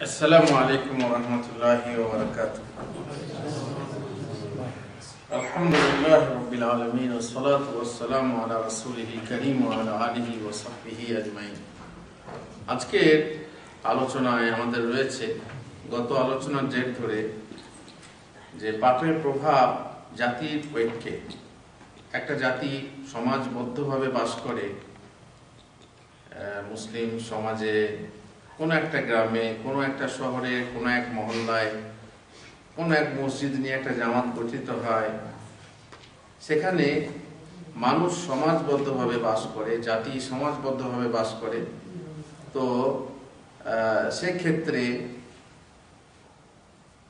আসসালামু আলাইকুম ওয়া রাহমাতুল্লাহি ওয়া বারাকাতুহু। আলহামদুলিল্লাহি রাব্বিল আলামিন ওয়াস সালাতু ওয়াস সালামু আলা রাসূলিল কারীম ওয়া আলা আলিহি ওয়া সাহবিহি আজমাইন। আজকের আলোচনায় আমাদের রয়েছে গত আলোচনার জের ধরে যে পাপের প্রভাব জাতির ঐক্যে। একটা জাতি সমাজবদ্ধভাবে বাস করে, মুসলিম সমাজে, কোনো একটা গ্রামে, কোনো একটা শহরে, কোনো এক মহল্লায়, কোনো এক মসজিদ নিয়ে একটা জামাত গঠিত হয়। সেখানে মানুষ সমাজবদ্ধভাবে বাস করে, জাতি সমাজবদ্ধভাবে বাস করে। তো সেক্ষেত্রে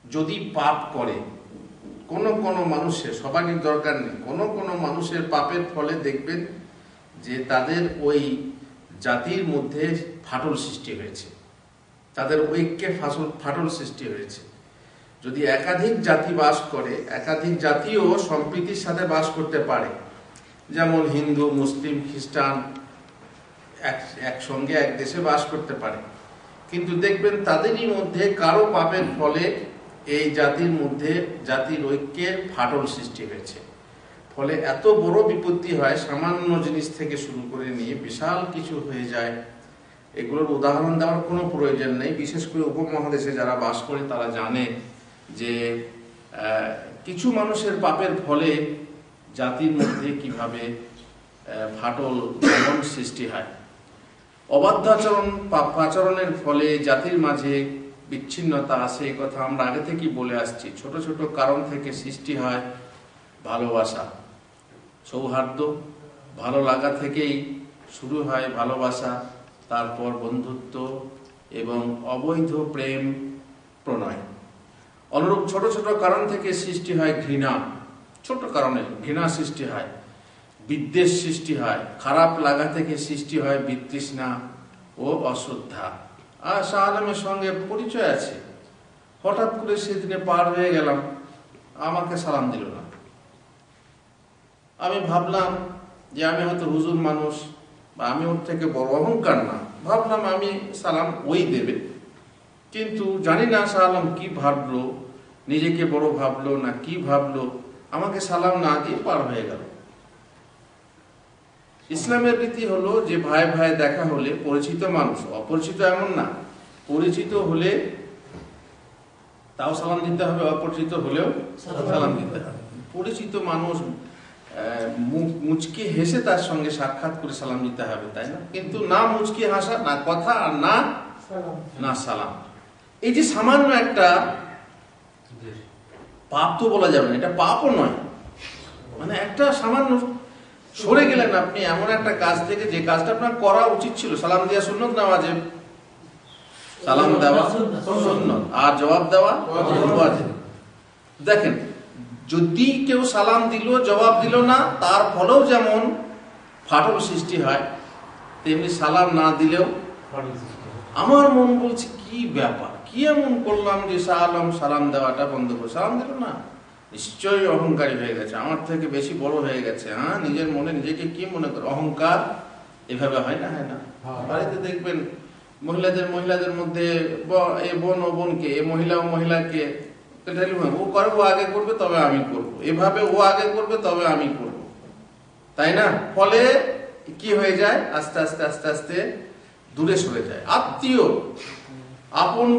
যদি পাপ করে কোনো মানুষের, সবারই দরকার নেই, কোনো মানুষের পাপের ফলে দেখবেন যে তাদের ওই জাতির মধ্যে ফাটল সৃষ্টি হয়েছে, তাদের ঐক্যে ফাটল সৃষ্টি হয়েছে। যদি একাধিক জাতি বাস করে, একাধিক জাতিও সম্প্রীতির সাথে বাস করতে পারে, যেমন হিন্দু, মুসলিম, খ্রিস্টান একসঙ্গে এক দেশে বাস করতে পারে, কিন্তু দেখবেন তাদেরই মধ্যে কারো পাপের ফলে এই জাতির মধ্যে, জাতির ঐক্যে ফাটল সৃষ্টি হয়েছে। ফলে এত বড় বিপত্তি হয়, সামান্য জিনিস থেকে শুরু করে নিয়ে বিশাল কিছু হয়ে যায়। এগুলোর উদাহরণ দেওয়ার কোনো প্রয়োজন নেই। বিশেষ করে উপমহাদেশে যারা বাস করে তারা জানে যে কিছু মানুষের পাপের ফলে জাতির মধ্যে কিভাবে ফাটল সৃষ্টি হয়। অবাধ্য আচরণ, পাপাচরণের ফলে জাতির মাঝে বিচ্ছিন্নতা আসে, এই কথা আমরা আগে থেকেই বলে আসছি। ছোট ছোট কারণ থেকে সৃষ্টি হয় ভালোবাসা, সৌহার্দ্য, ভালো লাগা থেকেই শুরু হয় ভালোবাসা, তারপর বন্ধুত্ব এবং অবৈধ প্রেম, প্রণয়। অনুরূপ ছোট ছোট কারণ থেকে সৃষ্টি হয় ঘৃণা, ছোট কারণে ঘৃণা সৃষ্টি হয়, বিদ্বেষ সৃষ্টি হয়, খারাপ লাগা থেকে সৃষ্টি হয় বিতৃষ্ণা ও অশ্রদ্ধা। আর শাহ আলমের সঙ্গে পরিচয় আছে, হঠাৎ করে সেদিনে পার হয়ে গেলাম, আমাকে সালাম দিল না। আমি ভাবলাম যে আমি হয়তো হুজুর মানুষ, বা আমি ওর থেকে বড়, অহংকার না, ভাবলাম আমি সালাম ওই দেবে। কিন্তু জানি না শাহ আলম কি ভাবলো, নিজেকে বড় ভাবলো না কি ভাবলো, আমাকে সালাম না দিয়ে পার হয়ে গেল। ইসলামের রীতি হলো যে ভাই ভাই দেখা হলে, পরিচিত মানুষ, অপরিচিত এমন না, পরিচিত হলে তাও সালাম দিতে হবে, অপরিচিত হলেও সালাম দিতে হবে। পরিচিত মানুষ মুখ মুচকি হেসে তার সঙ্গে সাক্ষাৎ করে সালাম দিতে হবে, তাই না? কিন্তু না মুচকি হাসা, না কথা, আর না সালাম। এই যে সামান্য একটা পাপ তো বলা যাবে না, এটা পাপও নয়, মানে একটা সামান্য সরে গেলেন আপনি এমন একটা কাজ থেকে, যে কাজটা আপনার করা উচিত ছিল। সালাম দেওয়া সুন্নত না ওয়াজিব? সালাম দেওয়া সুন্নত, আর জবাব দেওয়া ওয়াজিব। দেখেন, যদি কেউ সালাম দিল, জবাব দিল না, তার ফলেও যেমন ফাটল সৃষ্টি হয়, তেমনি সালাম না দিলেও। আমার মন বলছে কি ব্যাপার, কি এমন করলাম যে শাহ আলম সালাম দেওয়াটা বন্ধ করে? সালাম দিল না, নিশ্চয়ই অহংকারী হয়ে গেছে, আমার থেকে বেশি বড় হয়ে গেছে। হ্যাঁ, নিজের মনে নিজেকে কি মনে করে? অহংকার। এভাবে হয় না, হয় না? বাড়িতে দেখবেন মহিলাদের মধ্যে এ বোন ও বোনকে, এ মহিলা ও মহিলাকে, ও করে, ও আগে করবে তবে আমি করব, এভাবে ও আগে করবে তবে আমি করব, তাই না? ফলে কি হয়ে যায়? আস্তে আস্তে আস্তে আস্তে দূরে সরে যায়। আত্মীয়, আপন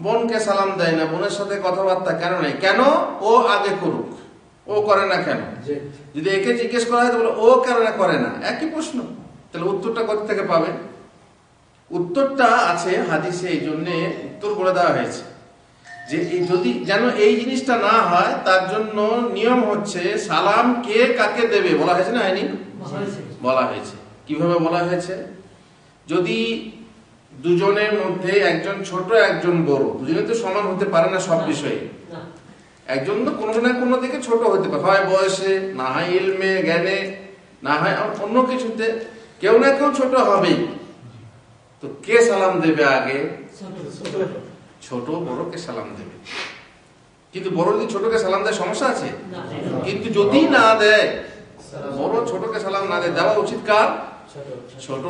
বোনকে সালাম দেয় না, বোনের সাথে কথাবার্তা কেন নেই? কেন? ও আগে করুক, ও করে না কেন? যদি একে জিজ্ঞেস করা হয় তো বলে ও কেন করে না, একই প্রশ্ন। তাহলে উত্তরটা কোথা থেকে পাবে? উত্তরটা আছে হাদিসে, এই জন্যে উত্তর বলে দেওয়া হয়েছে যে যদি যেন এই জিনিসটা না হয়, তার জন্য নিয়ম হচ্ছে সালাম কে কাকে দেবে বলা হয়েছে না, হয়নি? বলা হয়েছে। কিভাবে বলা হয়েছে? যদি দুজনের মধ্যে একজন ছোট একজন বড়, দুজনে তো সমান হতে পারে না সব বিষয়ে, একজন তো কোনো না কোনো দিকে ছোট হতে পারে, হয় বয়সে, না হয় ইলমে জ্ঞানে, না হয় অন্য কিছুতে, কেউ না কেউ ছোট হবেই। তো কে সালাম দেবে আগে? ছোট বড়কে সালাম দেবে। কিন্তু বড় যদি ছোটকে সালাম দেয় সমস্যা আছে? কিন্তু যদি না দেয়, বড় ছোটকে সালাম না দেয়, দেওয়া উচিত কার? ছোট।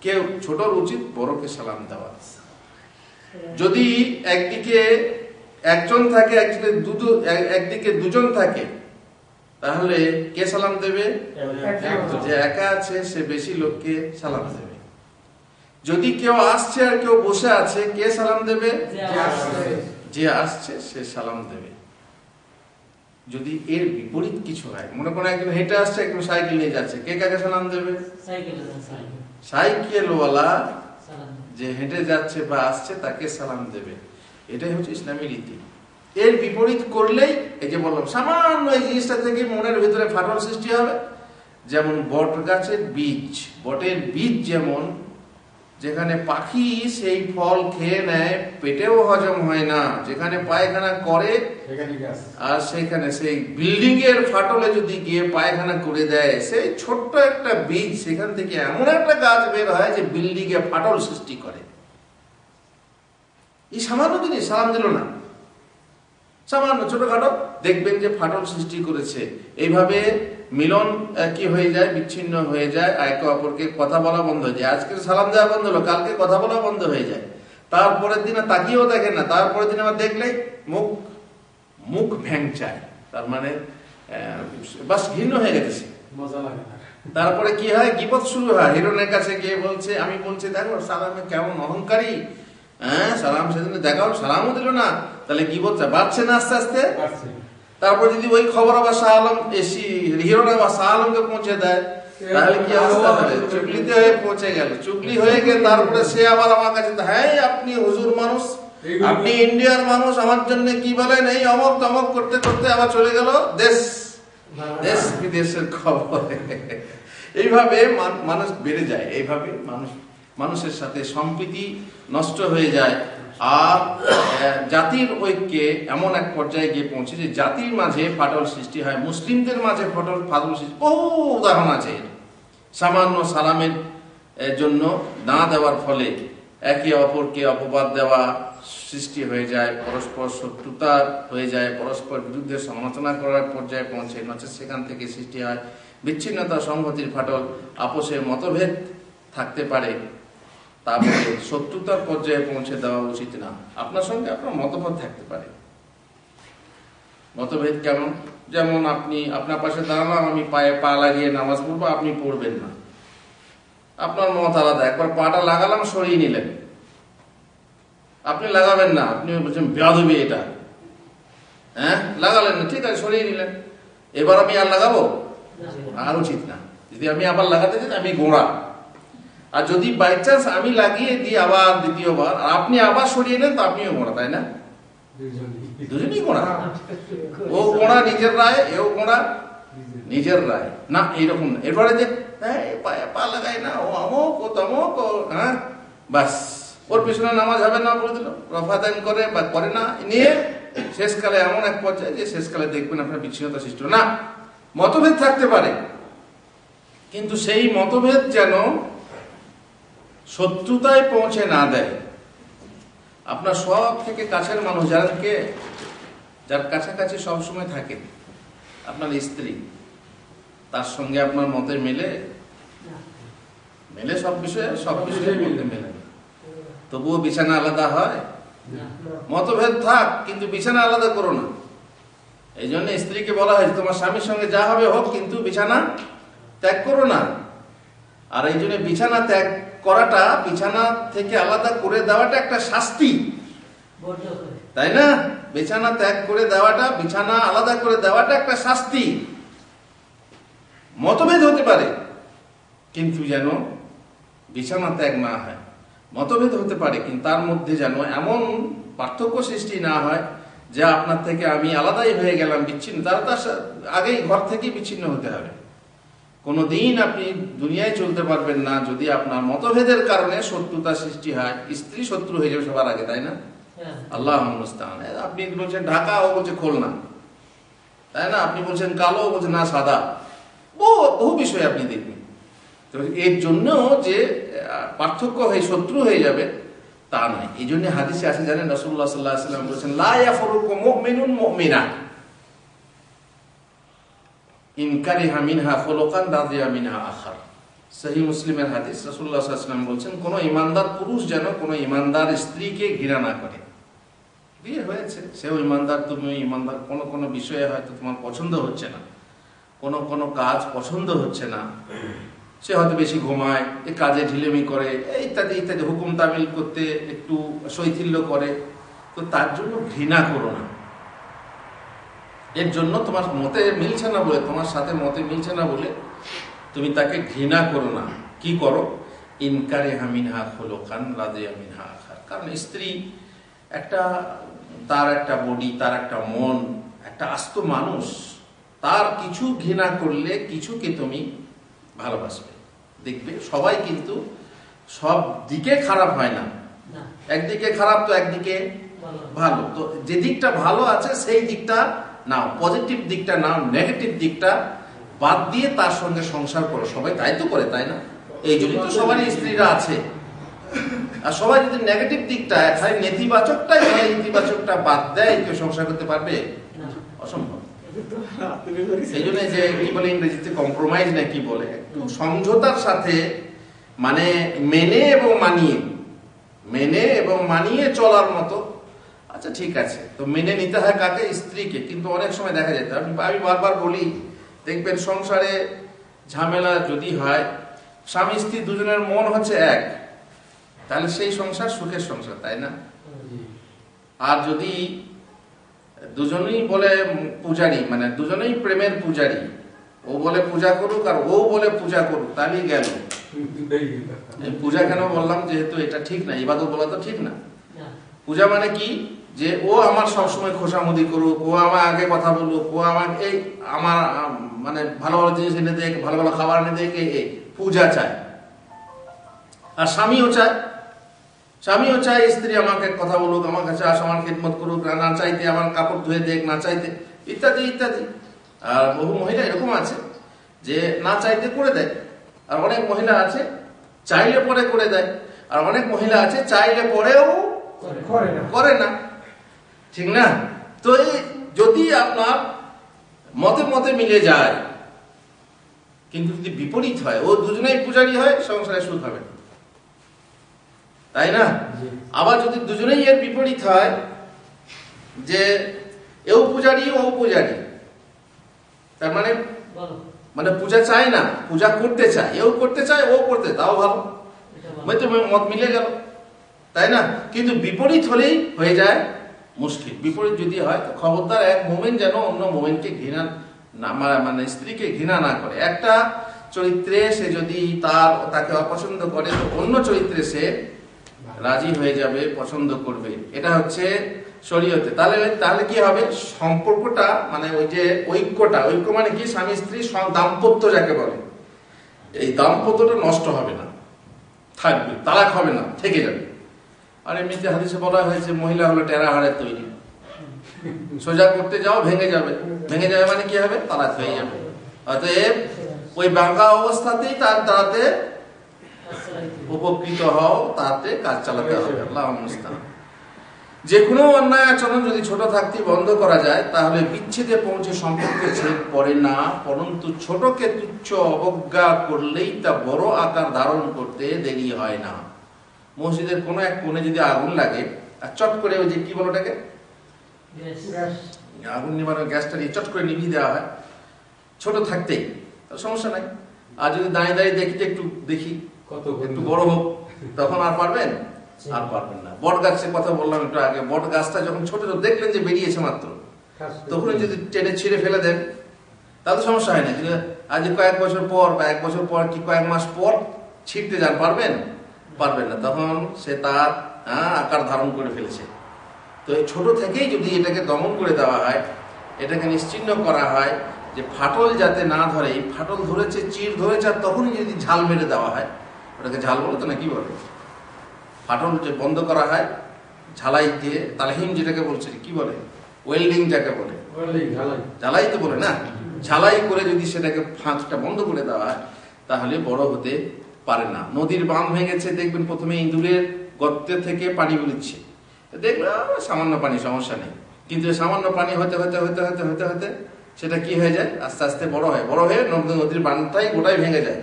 কেউ ছোটর উচিত বড়কে সালাম দেওয়া। যদি একদিকে একজন থাকে, একদিকে দুজন থাকে, তাহলে কে সালাম দেবে? যে একা আছে সে বেশি লোককে সালাম দেবে। যদি কেউ আসছে আর কেউ বসে আছে, কে সালাম দেবে? যে আসছে সে সালাম দেবে। যদি এর বিপরীত কিছু হয়, মনে করেন একজন হেঁটে আসছে, একজন সাইকেল নিয়ে যাচ্ছে, কে কাকে সালাম দেবে? সাইকেলওয়ালা যে হেঁটে যাচ্ছে বা আসছে তাকে সালাম দেবে। এটাই হচ্ছে ইসলামী রীতি। এর বিপরীত করলেই, এই যে বললাম, সামান্য এই জিনিসটা থেকে মনের ভিতরে ফাটল সৃষ্টি হবে। যেমন বট গাছের বীজ, বটের বীজ যেমন, যেখানে পাখি সেই ফল খেয়ে নেয়, পেটেও হজম হয় না, যেখানে পায়খানা করে, আর সেখানে সেই বিল্ডিং এর ফাটলে যদি গিয়ে পায়খানা করে দেয়, সেই ছোট্ট একটা বীজ সেখান থেকে এমন একটা গাছ বের হয় যে বিল্ডিং এ ফাটল সৃষ্টি করে। এই সামান্য জিনিস সালাম দিল না, সামান্য ছোটখাটো, দেখবেন যে ফাটল সৃষ্টি করেছে। এইভাবে মিলন কি হয়ে যায়? বিচ্ছিন্ন হয়ে যায়, একে অপরকে কথা বলা বন্ধ হয়ে যায়। আজকে সালাম দেওয়া বন্ধ হলো, কালকে কথা বলা বন্ধ হয়ে যায়, তারপরের দিনে তাকিয়েও দেখেন না, তারপরের দিন আবার দেখলে মুখ ভ্যাংচায়, তার মানে বাস ঘৃণ্য হয়ে গেছে। তারপরে কি হয়? গীবত শুরু হয়। হিরণের কাছে গিয়ে বলছে, আমি বলছি দেখো সালামে কেমন অহংকারী, হ্যাঁ সালাম সেদিন দেখাও, সালামও দিল না, তাহলে গীবতটা বাড়ছে না আস্তে আস্তে। তারপর যদি ওই খবর আবার শাহ আলম হিরণ আবার শাহ আলমকে পৌঁছে দেয়, তাহলে কি অবস্থা হবে? চুগলিতে হয়ে পৌঁছে গেল, চুগলি হয়ে গেলে তারপরে সে আবার আমার কাছে, হ্যাঁ আপনি হুজুর মানুষ, আপনি ইন্ডিয়ার মানুষ, আমার জন্য কি বলেন, এই অমক তমক করতে করতে আবার চলে গেল দেশ বিদেশের খবর। এইভাবে মানুষ বেড়ে যায়, এইভাবে মানুষের সাথে সম্প্রীতি নষ্ট হয়ে যায়। আর জাতির ঐক্যে এমন এক পর্যায়ে গিয়ে পৌঁছে যে জাতির মাঝে ফাটল সৃষ্টি হয়, মুসলিমদের মাঝে ফাটল সৃষ্টি। বহু উদাহরণ আছে। সামান্য সালামের জন্য না দেওয়ার ফলে একে অপরকে অপবাদ দেওয়া সৃষ্টি হয়ে যায়, পরস্পর শত্রুতা হয়ে যায়, পরস্পর বিরুদ্ধে সমালোচনা করার পর্যায়ে পৌঁছে, নচেত সেখান থেকে সৃষ্টি হয় বিচ্ছিন্নতা, সংহতির ফাটল, আপোষের মতভেদ থাকতে পারে, তারপরে শত্রুতার পর্যায়ে পৌঁছে দেওয়া উচিত না। আপনার সঙ্গে আপনার মতভেদ থাকতে পারে। মতভেদ কেমন? যেমন আপনি আপনার পাশে দাঁড়ালাম, আমি পায়ে পা লাগিয়ে নামাজ পড়বো, আপনি পড়বেন না, আপনার মত আলাদা। একবার পাটা লাগালাম, সরিয়ে নিলেন, আপনি লাগাবেন না, আপনি বলছেন বেয়াদবি এটা, হ্যাঁ লাগালেন না, ঠিক আছে সরিয়ে নিলেন। এবার আমি আর লাগাবো? আর উচিত না। যদি আমি আবার লাগাতে চাই আমি গোড়া। আর যদি বাই চান্স আমি লাগিয়ে দিই আবার দ্বিতীয়বার, আর আপনি আবার সরিয়ে নেন, তো আপনিও গোড়া, তাই না? দুজনই গোড়া। ও গোড়া নিজের রায়, এও গোড়া নিজের রায়। না এইরকম না। এরপরে যে পা লাগাই না, ও আমক ও তমক, ও হ্যাঁ বাস, ওর পিছনে নামাজ হবে না বলে দিল, রফাদান করে বা করে না, নিয়ে শেষকালে এমন এক পর্যায়ে যে শেষকালে দেখবেন আপনার বিচ্ছিন্নতা সৃষ্টি না। মতভেদ থাকতে পারে, কিন্তু সেই মতভেদ যেন শত্রুতায় পৌঁছে না দেয়। আপনার সব থেকে কাছের মানুষ যার কাছাকাছি সবসময় থাকে, আপনার স্ত্রী, তার সঙ্গে আপনার মতে মেলে সব বিষয়ে মতে মেলে, তবুও বিছানা আলাদা হয়? মতভেদ থাক, কিন্তু বিছানা আলাদা করো না। এই জন্য স্ত্রীকে বলা হয়েছে তোমার স্বামীর সঙ্গে যা হবে হোক, কিন্তু বিছানা ত্যাগ করো না। আর এই জন্য বিছানা ত্যাগ করাটা, বিছানা থেকে আলাদা করে দেওয়াটা একটা শাস্তি, তাই না? বিছানা ত্যাগ করে দেওয়াটা, বিছানা আলাদা করে দেওয়াটা একটা শাস্তি। মতভেদ হতে পারে, কিন্তু যেন বিছানা ত্যাগ না হয়। মতভেদ হতে পারে, কিন্তু তার মধ্যে যেন এমন পার্থক্য সৃষ্টি না হয় যে আপনার থেকে আমি আলাদাই হয়ে গেলাম, বিচ্ছিন্ন। তার আগেই ঘর থেকেই বিচ্ছিন্ন হতে হবে। কোনোদিন আপনি দুনিয়ায় চলতে পারবেন না যদি আপনার মতভেদের কারণে শত্রুতা সৃষ্টি হয়। স্ত্রী শত্রু হয়ে যাবে সবার আগে, তাই না? আল্লাহ মুস্তাআন। আপনি বলছেন ঢাকা, ও বলছে খুলনা, তাই না? আপনি বলছেন কালো, ও বলছে না সাদা। বহু বিষয় আপনি দেখবেন। তো এর জন্য যে পার্থক্য হয়ে শত্রু হয়ে যাবে তা নয়। এই জন্য হাদিসে আছে, জানেন, রাসূলুল্লাহ সাল্লাল্লাহু আলাইহি ওয়াসাল্লাম বলেছেন লা ইয়াফরুকু মুমিনুন মুমিনা ইন কারিহা মিনহা খুলুকান রাদিয়া মিনহা আখার। সহি মুসলিমের হাদিস, রাসূলুল্লাহ সাল্লাল্লাহু আলাইহি ওয়াসাল্লাম বলছেন, কোন ইমানদার পুরুষ যেন কোন ইমানদার স্ত্রীকে ঘৃণা না করে। বিয়ে হয়েছে, সেও ইমানদার, তুমিও ইমানদার, কোনো বিষয়ে হয়তো তোমার পছন্দ হচ্ছে না, কোনো কাজ পছন্দ হচ্ছে না, সে হয়তো বেশি ঘুমায়, এ কাজে ঢিলেমি করে, ইত্যাদি ইত্যাদি, হুকুম তামিল করতে একটু শৈথিল্য করে, তো তার জন্য ঘৃণা করো না। এর জন্য তোমার মতে মিলছে না বলে, তোমার সাথে মতে মিলছে না বলে তুমি তাকে ঘৃণা করো না। কি করো? ইনকারে হামিনহা খুলুকান রাদিয়া মিনহা আখার। কারণ স্ত্রী তার একটা বডি, তার একটা মন, একটা আস্ত মানুষ, তার কিছু ঘৃণা করলে কিছুকে তুমি ভালোবাসবে। দেখবে সবাই কিন্তু সব দিকে খারাপ হয় না, একদিকে খারাপ তো একদিকে ভালো। তো যে দিকটা ভালো আছে সেই দিকটা নাও, পজিটিভ দিকটা নাও, নেগেটিভ দিকটা বাদ দিয়ে তার সঙ্গে সংসার করো। সবাই তাই তো করে, তাই না? এই জন্যই তো সবারই স্ত্রীরা আছে। আর সবাই যদি নেগেটিভ দিকটা, খালি নেতিবাচকটাই হয়, ইতিবাচকটা বাদ দেয়, কেউ সংসার করতে পারবে? অসম্ভব। এই জন্য যে কি বলে ইংরেজিতে কম্প্রোমাইজ না কি বলে, একটু সমঝোতার সাথে, মানে মেনে এবং মানিয়ে চলার মতো। আচ্ছা ঠিক আছে, তো মেনে নিতে হয় কাকে? স্ত্রীকে। কিন্তু অনেক সময় দেখা যেত, আমি বারবার বলি, দেখবেন সংসারে ঝামেলা যদি হয়, স্বামী স্ত্রী দুজনের মন হচ্ছে এক, তাহলে সেই সংসার সুখের সংসার, তাই না? আর যদি দুজনেই বলে পূজারী, মানে দুজনেই প্রেমের পূজারী, ও বলে পূজা করুক আর ও বলে পূজা করুক, তাহলেই গেল। পূজা কেন বললাম? যেহেতু এটা ঠিক না, ইবাদত বলা তো ঠিক না। পূজা মানে কি? যে ও আমার সবসময় খোসামুদি করুক, ও আমার আগে কথা বলুক, ও আমার মানে ভালো ভালো জিনিস এনে দেখ, ভালো ভালো খাবার এনে দেখ, এই পূজা চায়। আর স্বামীও চায় স্ত্রী আমাকে কথা বলুক, আমার কাছে আস, আমার খেদমত করুক, না চাইতে আমার কাপড় ধুয়ে দেখ, না চাইতে ইত্যাদি ইত্যাদি। আর বহু মহিলা এরকম আছে যে না চাইতে করে দেয়, আর অনেক মহিলা আছে চাইলে পরে করে দেয়, আর অনেক মহিলা আছে চাইলে পরেও করে না, ঠিক না? তো যদি আপনার মতে মিলে যায়, কিন্তু যদি বিপরীত হয়, ও দুজনেই পূজারী হয়, সংসারে সুখ হবে না, তাই না? আবার যদি দুজনেই এর বিপরীত হয়, যে এও পূজারী ও পূজারী, তার মানে পূজা চায় না, পূজা করতে চায়, এও করতে চায় ও করতে, তাও ভালো, মত মিলে গেল, তাই না? কিন্তু বিপরীত হলেই হয়ে যায় মুশকিল। বিপরীত যদি হয় তো খবরদার, এক মোমেন যেন অন্য মোমেনকে ঘৃণা না, মানে স্ত্রীকে ঘৃণা না করে। একটা চরিত্রে সে যদি তাকে অপছন্দ করে, তো অন্য চরিত্রে সে রাজি হয়ে যাবে, পছন্দ করবে। এটা হচ্ছে শরীয়তে। তাহলে কি হবে? সম্পর্কটা, মানে ওই যে ঐক্য মানে কি? স্বামী স্ত্রী দাম্পত্য যাকে বলে, এই দাম্পত্যটা নষ্ট হবে না, থাকবে, তালাক হবে না, থেকে যাবে। আর এমনিতে হাদিসে বলা হয়েছে মহিলা হলো টেরা হাড়ের তৈরি, সোজা করতে যাও ভেঙে যাবে মানে কি হবে? তালাক হয়ে যাবে। অতএব ওই বাঁকা অবস্থাতেই তাতে উপকৃত হও, তাতে কাজ চালাতে হবে। আল্লাহ মুস্তাআন। যে কোনো অন্যায় আচরণ যদি ছোট থাকতে বন্ধ করা যায়, তাহলে বিচ্ছেদে পৌঁছে সম্পর্কে ছেদ পড়ে না, পরন্তু ছোটকে তুচ্ছ অবজ্ঞা করলেই তা বড় আকার ধারণ করতে দেরি হয় না। মসজিদের কোনো এক কোণে যদি আগুন লাগে, আর চট করে ওই যে কি বলো ওটাকে, আগুন নিবানোর গ্যাসটা দিয়ে চট করে নিভিয়ে দেওয়া হয়, ছোট থাকতেই, সমস্যা নাই। আর যদি দাঁড়িয়ে একটু দেখি একটু বড় হোক, তখন আর পারবেন না। বট গাছের কথা বললাম একটু আগে, বট গাছটা যখন ছোট দেখলেন যে বেরিয়েছে মাত্র, তখন যদি টেনে ছিঁড়ে ফেলে দেন, তাহলে সমস্যা হয় না। কিন্তু আজ কয়েক বছর পর বা এক বছর পর কি কয়েক মাস পর ছিঁড়তে যান, পারবেন না, তখন সে তার আকার ধারণ করে ফেলেছে। তো এই ছোট থেকেই যদি এটাকে দমন করে দেওয়া হয়, এটাকে নিশ্চিহ্ন করা হয়, যে ফাটল যাতে না ধরে, ফাটল ধরেছে, চিড় ধরেছে, আর তখনই যদি ঝাল মেরে দেওয়া হয়, ওটাকে ঝাল বলে তো না কি বলে, ফাটল যে বন্ধ করা হয় ঝালাই দিয়ে, তালহিম যেটাকে বলছে, কি বলে, ওয়েল্ডিং যাকে বলে, ঝালাই তো বলে না, ঝালাই করে যদি সেটাকে ফাঁকটা বন্ধ করে দেওয়া হয়, তাহলে বড় হতে পারে না। নদীর বাঁধ ভেঙেছে, দেখবেন প্রথমে ইঁদুরের গর্তের থেকে পানি বেরোচ্ছে, দেখবেন সামান্য পানি, সমস্যা নেই। কিন্তু সামান্য পানি হতে হতে হতে হতে হতে হতে সেটা কি হয়ে যায়? আস্তে আস্তে বড় হয়ে নদীর বাঁধটাই গোটাই ভেঙে যায়।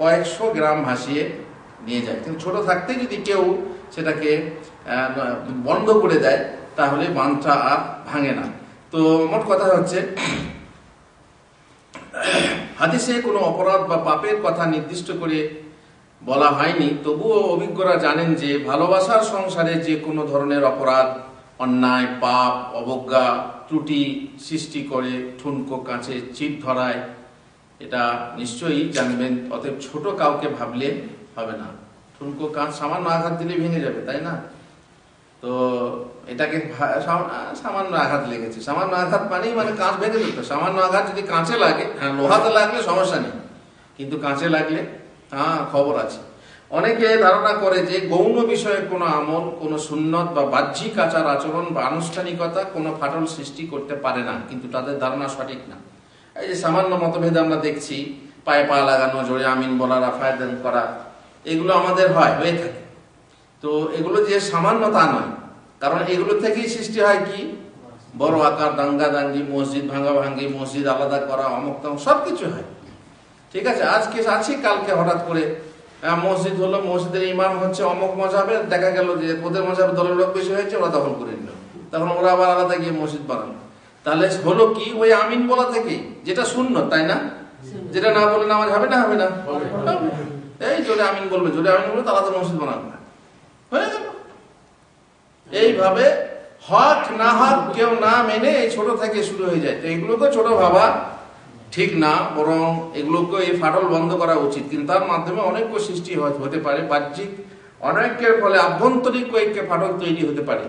কয়েকশো গ্রাম ভাসিয়ে নিয়ে যায়। কিন্তু ছোট থাকতে যদি কেউ সেটাকে বন্ধ করে দেয় তাহলে বাঁধটা আর ভাঙে না। তো মোট কথা হচ্ছে, হাদিসে কোনো অপরাধ বা পাপের কথা নির্দিষ্ট করে বলা হয়নি, তবুও অভিজ্ঞরা জানেন যে ভালোবাসার সংসারে যে কোনো ধরনের অপরাধ, অন্যায়, পাপ, অবজ্ঞা, ত্রুটি সৃষ্টি করে ঠুনকো কাঁচে চিট ধরায়, এটা নিশ্চয়ই জানবেন। অতএব ছোট কাউকে ভাবলে হবে না। ঠুনকো কাঁচ সামান্য আঘাত দিলে ভেঙে যাবে, তাই না? তো এটাকে সামান্য আঘাত লেগেছে, সামান্য আঘাত মানে কাঁচ ভেঙে যেত। সামান্য আঘাত যদি কাঁচে লাগে, হ্যাঁ লোহাতে লাগলে সমস্যা নেই, কিন্তু কাঁচে লাগলে খবর আছে। অনেকে ধারণা করে যে গৌণ বিষয়ে কোনো আমল, কোনো সুন্নত বা বাহ্যিক আচার আচরণ বা আনুষ্ঠানিকতা কোনো ফাটল সৃষ্টি করতে পারে না, কিন্তু তাদের ধারণা সঠিক না। এই যে সামান্য মতভেদ আমরা দেখছি, পায়ে পা লাগানো, জোরে আমিন বলা, রাফায়দান করা, এগুলো আমাদের হয়ে থাকে। তো এগুলো যে সামান্য তা নয়, কারণ এগুলো থেকেই সৃষ্টি হয় কি বড় আকার দাঙ্গা দাঙ্গি, মসজিদ ভাঙ্গা ভাঙ্গি, মসজিদ আলাদা করা, অমুক তমুক সবকিছু হয়। ঠিক আছে, আজকে আছি, কালকে হঠাৎ করে মসজিদ হলো, মসজিদের ইমাম হচ্ছে অমুক মজাবের, দেখা গেল যে ওদের মজাবের দলের লোক বেশি হয়েছে, ওরা দখল করে নিল, তখন ওরা আবার আলাদা গিয়ে মসজিদ বানালো। তাহলে হলো কি, ওই আমিন বলা থেকে, যেটা সুন্নত, তাই না? যেটা না বলে নামাজ হবে না? হবে না? এই জোরে আমিন বলবে, জোরে আমিন বলবে, আলাদা মসজিদ বানাবে না, হয়ে গেল। এইভাবে হক না হক কেউ না মেনে এই ছোট থেকে শুরু হয়ে যায়। তো এগুলোকে ছোট ভাবা ঠিক না, বরং এগুলোকে এই ফাটল বন্ধ করা উচিত। কিন্তু তার মাধ্যমে অনেক সৃষ্টি হতে পারে, বাহ্যিক অনেকের ফলে আভ্যন্তরিক কয়েককে ফাটল তৈরি হতে পারে।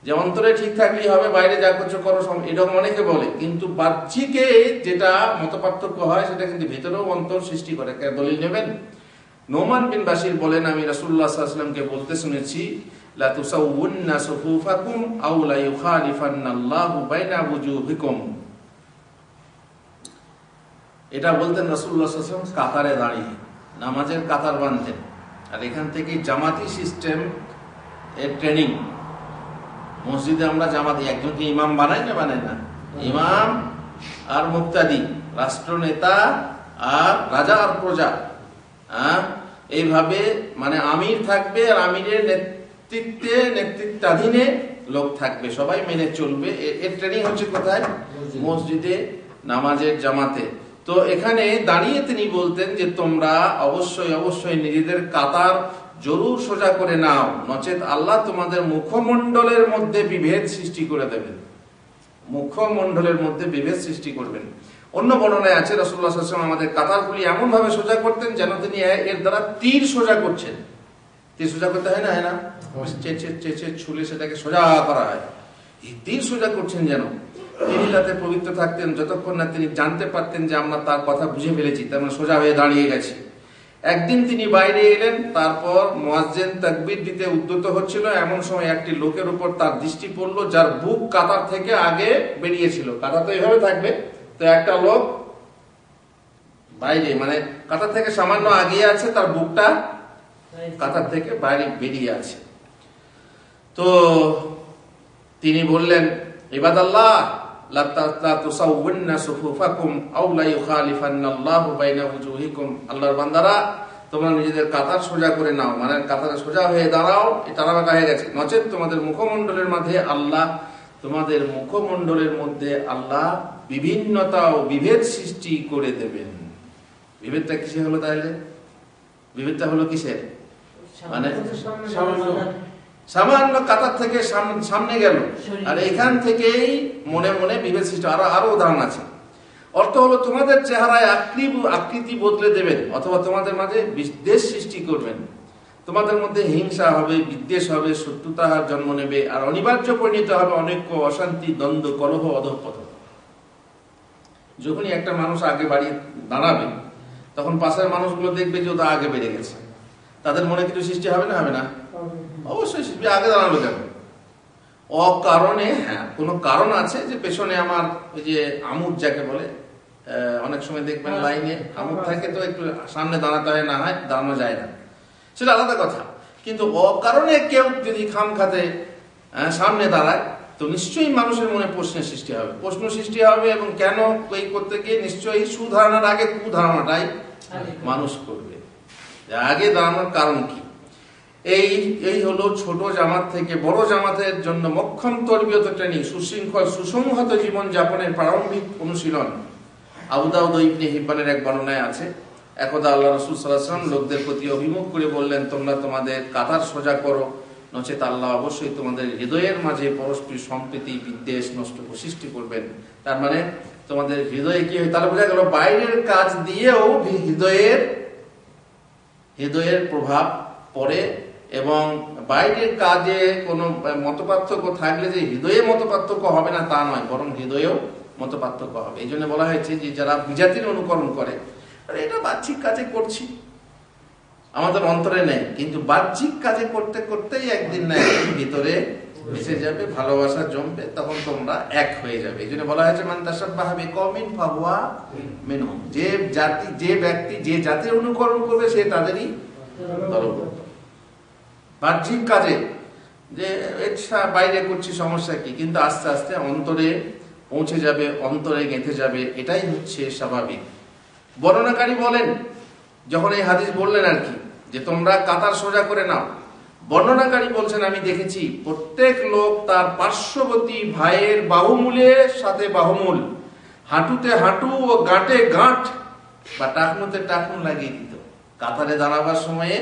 যে অন্তরে ঠিক থাকলেই হবে, বাইরে যা করছো করো, এরকম অনেকে বলে। কিন্তু বাহ্যিকে যেটা মত পার্থক্য হয়, সেটা কিন্তু ভেতরেও অন্তর সৃষ্টি করে। দলিল নেবেন, নোমান বিন বাশির বলেন, আমি রাসূলুল্লাহ সাল্লাল্লাহু আলাইহি ওয়াসাল্লামকে বলতে শুনেছি, লা তুসাউউন্না সুফুফাকুম আও লা ইউখালিফান্নাল্লাহু বাইনা ওয়ুজুহিকুম। এটা বলতেন রাসূলুল্লাহ সাল্লাল্লাহু আলাইহি ওয়াসাল্লাম কাতারে দাঁড়িয়ে, নামাজের কাতার বাঁধতেন। আর এখান থেকে জামাতি সিস্টেম এর ট্রেনিং। মসজিদে আমরা জামাতি একজনকে ইমাম বানাই না? ইমাম আর মুক্তাদি, রাষ্ট্রনেতা আর রাজা আর প্রজা, এইভাবে মানে আমির থাকবে, আর আমিরের নেতৃত্বাধীনে লোক থাকবে, সবাই মেনে চলবে। এর ট্রেনিং হচ্ছে কোথায়? মসজিদে, নামাজের জামাতে। তো এখানে দাঁড়িয়ে তিনি বলতেন যে তোমরা অবশ্যই নিজেদের কাতার জরুর সোজা করে নাও, নচেত আল্লাহ তোমাদের মুখমণ্ডলের মধ্যে বিভেদ সৃষ্টি করে দেবেন। মুখমণ্ডলের মধ্যে বিভেদ সৃষ্টি করবেন। অন্য বর্ণনায় আছে রাসূলুল্লাহ সাল্লাল্লাহু আলাইহি ওয়াসাল্লাম আমাদের কাতারগুলি এমন ভাবে সোজা করতেন যেন তিনি এর দ্বারা তীর সোজা করছেন। তীর সোজা করতে হয় না? চেঁচে ছুলে সেটাকে সোজা করা হয়। এই তীর সোজা করছেন যেন। তিনি তাতে পবিত্র থাকতেন যতক্ষণ না তিনি জানতে পারতেন যে আমরা তার কথা বুঝে ফেলেছি, তার মানে সোজা হয়ে দাঁড়িয়ে গেছি। একদিন তিনি বাইরে এলেন, তারপর মুয়াজ্জিন তাকবীর দিতে উদ্যত হচ্ছিল, এমন সময় একটি লোকের উপর তার দৃষ্টি পড়লো, যার বুক কাতার থেকে আগে বেরিয়েছিল। কাতার তো এইভাবে থাকবে, তো একটা লোক বাইরে, মানে কাতার থেকে সামান্য আগিয়ে আছে, তার বুকটা কাতার থেকে বাইরে বেরিয়ে আছে। তো তিনি বললেন, ইবাদাল্লাহ লা তুসাউউন্না সুফুফাকুম আও লা ইউখালিফান্নাল্লাহু বাইনা ওয়ুজুহিকুম। আল্লাহর বান্দারা, তোমরা নিজেদের কাতার সোজা করে নাও, মানে কাতারে সোজা হয়ে দাঁড়াও, এটা টানাবাঁকা হয়ে গেছে, নচেত তোমাদের মুখমণ্ডলের মধ্যে আল্লাহ বিভিন্নতা ও বিভেদ সৃষ্টি করে দেবেন। বিভেদটা কিসে হলো তাহলে? বিভেদটা হলো কিসের? মানে সামান্য কাতার থেকে সামনে গেল, আর এখান থেকেই মনে মনে বিভেদ সৃষ্টি। আরো উদাহরণ আছে। অর্থ হলো তোমাদের চেহারায় আকৃতি বদলে দেবেন, অথবা তোমাদের মাঝে বিদ্বেষ সৃষ্টি করবেন। তোমাদের মধ্যে হিংসা হবে, বিদ্বেষ হবে, শত্রুতার জন্ম নেবে, আর অনিবার্য পরিণত হবে অনৈক্য, অশান্তি, দ্বন্দ্ব, কলহ, অধঃপতন। যখনই একটা মানুষ আগে বাড়িয়ে দাঁড়াবে, তখন পাশের মানুষগুলো দেখবে যে ওটা আগে বেড়ে গেছে, তাদের মনে কিছু সৃষ্টি হবে না? হবে না? অবশ্যই সৃষ্টি। আগে দাঁড়ালো কেন? অকারণে। হ্যাঁ, কোনো কারণ আছে যে পেছনে আমার ওই যে আমুদ যাকে বলে, অনেক সময় দেখবেন লাইনে আমুদ থাকে, তো একটু সামনে দাঁড়াতে হয়, না হয় দাঁড়ানো যায় না, সেটা আলাদা কথা। কিন্তু অকারণে কেউ যদি খামখাতে সামনে দাঁড়ায়, তো নিশ্চয়ই মানুষের মনে প্রশ্ন সৃষ্টি হবে, এবং কেন এই করতে গিয়ে নিশ্চয়ই সুধারণার আগে কুধারণাটাই মানুষ করবে। আগে দাঁড়ানোর কারণ কি? এই হলো ছোট জামাত থেকে বড় জামাতের জন্য মক্ষম তরবিয়ত ট্রেনিং, সুশৃঙ্খল সুসংহত জীবন যাপনের প্রারম্ভিক অনুশীলন। আবু দাউদ ও ইবনে হিব্বানের এক বর্ণনায় আছে, একদা আল্লাহ রাসূল সাল্লাল্লাহু আলাইহি ওয়াসাল্লাম লোকদের প্রতি অভিমুখ করে বললেন, তোমরা তোমাদের কাতার সোজা করো, নচেত আল্লাহ অবশ্যই তোমাদের হৃদয়ের মাঝে পরস্পর সম্প্রীতি বিদ্বেষ নষ্ট সৃষ্টি করবেন। তার মানে তোমাদের হৃদয়ে কি হয়? তাহলে বোঝা গেল বাইরের কাজ দিয়েও হৃদয়ের প্রভাব পড়ে, এবং বাইরের কাজে কোনো মতপার্থক্য থাকলে যে হৃদয়ে মতপার্থক্য হবে না তা নয়, বরং হৃদয়েও মতপার্থক্য হবে। এই জন্য বলা হয়েছে যে যারা বিজাতির অনুকরণ করে, এটা বাহ্যিক কাজে করছি, আমাদের অন্তরে নেই, কিন্তু বাহ্যিক কাজে করতে করতেই একদিন না একদিন ভিতরে মিশে যাবে, ভালোবাসা জমবে, তখন তোমরা এক হয়ে যাবে। এই জন্য বলা হয়েছে মান তাশাব্বাহা বিকওমিন ফাহুয়া মিনহুম, যে ব্যক্তি যে জাতির অনুকরণ করবে সে তাদেরই দলভুক্ত। বাহ্যিক কাজে যে বাইরে করছি সমস্যা কি, কিন্তু আস্তে আস্তে অন্তরে পৌঁছে যাবে, অন্তরে গেঁথে যাবে, এটাই হচ্ছে স্বাভাবিক। বর্ণনাকারী বলেন, যখন এই হাদিস বললেন আর কি, যে তোমরা কাতার সোজা করে নাও, বর্ণনাকারী বলছেন আমি দেখেছি প্রত্যেক লোক তার পার্শ্ববর্তী ভাইয়ের বাহুমূলের সাথে বাহুমূল, হাঁটুতে হাঁটু ও গাঁটে গাঁট বা টাকনুতে টাকনু লাগিয়ে দিত। কাতারে দাঁড়াবার সময়ে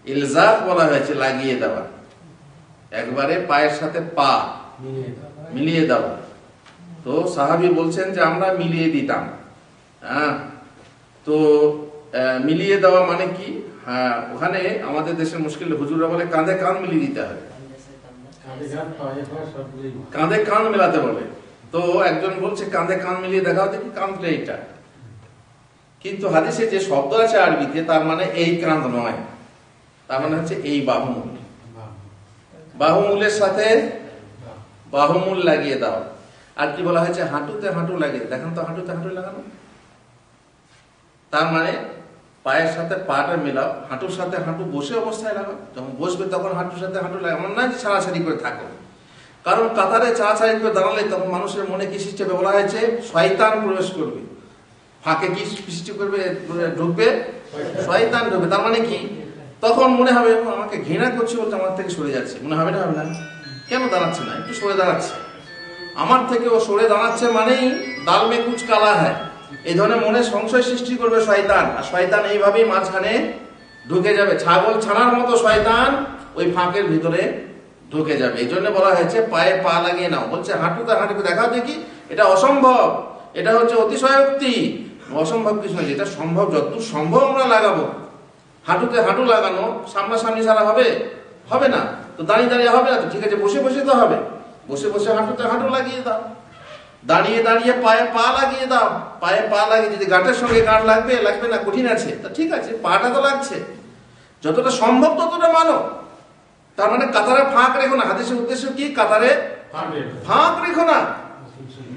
ইলজাক বলা হয়েছে, লাগিয়ে দেওয়া, একবারে পায়ের সাথে পা মিলিয়ে দেওয়া। তো সাহাবী বলছেন যে আমরা মিলিয়ে দিতাম। তো মিলিয়ে দেওয়া মানে কি? ওখানে আমাদের দেশের মুশকিল, হুজুররা বলে কাঁধে কাঁধ মিলিয়ে দিতে হবে, কাঁধে কাঁধ মেলাতে বলে। তো একজন বলছে কাঁধে কাঁধ মিলিয়ে দেখাও দেখি কাঁধটা এইটা, কিন্তু হাদিসে যে শব্দ আছে আরবিতে, তার মানে এই কাঁধ নয়, তার মানে হচ্ছে এই বাহুমূল, বাহুমূলের সাথে বাহুমূল লাগিয়ে দাও। আর কি বলা হয়েছে? হাঁটুতে হাঁটু লাগিয়ে, দেখেন তো হাঁটুতে হাঁটু লাগানো, তার মানে পায়ের সাথে পাটা মেলাও, হাঁটুর সাথে হাঁটু বসে অবস্থায় লাগাও, যখন বসবে তখন হাঁটুর সাথে হাঁটু লাগাও, এমন নয় যে ছাড়াছাড়ি করে থাকো। কারণ কাতারে ছাড়াছাড়ি করে দাঁড়ালে তখন মানুষের মনে কি সৃষ্টি হবে? বলা হয়েছে শয়তান প্রবেশ করবে, ফাঁকে কি সৃষ্টি করবে? ঢুকবে শয়তান ঢুকবে। তার মানে কি? তখন মনে হবে আমাকে ঘৃণা করছে বলতে আমার থেকে সরে যাচ্ছে, মনে হবে না? হবে না? কেন দাঁড়াচ্ছে না? একটু সরে দাঁড়াচ্ছে, আমার থেকে ও সরে দাঁড়াচ্ছে মানেই দাল মে কুচ কালা হয়, এই ধরনের মনে সংশয় সৃষ্টি করবে শয়তান। আর শয়তান এইভাবেই মাঝখানে ঢুকে যাবে, ছাগল ছানার মতো শয়তান ওই ফাঁকের ভিতরে ঢুকে যাবে। এই জন্য বলা হয়েছে পায়ে পা লাগিয়ে নাও। বলছে হাঁটুতে হাঁটুতে দেখাও দেখি, এটা অসম্ভব, এটা হচ্ছে অতিশয়োক্তি। অসম্ভব কিছু নয়, এটা সম্ভব, যতদূর সম্ভব আমরা লাগাবো। হাঁটুতে হাঁটু লাগানো সামনাসামনি ছাড়া হবে? হবে না। তো দাঁড়িয়ে দাঁড়িয়ে হবে না, তো ঠিক আছে বসে বসে তো হবে, বসে বসে হাঁটুতে হাঁটু লাগিয়ে দাও, দাঁড়িয়ে দাঁড়িয়ে পায়ে পা লাগিয়ে দাও। পায়ে পা লাগিয়ে যদি গাঁটের সঙ্গে গাঁট লাগবে, লাগবে না, কঠিন আছে, তা ঠিক আছে, পাটা তো লাগছে, যতটা সম্ভব ততটা মানো। তার মানে কাতারে ফাঁক রেখো না। হাদিসের উদ্দেশ্য কি? কাতারে ফাঁক রেখো না,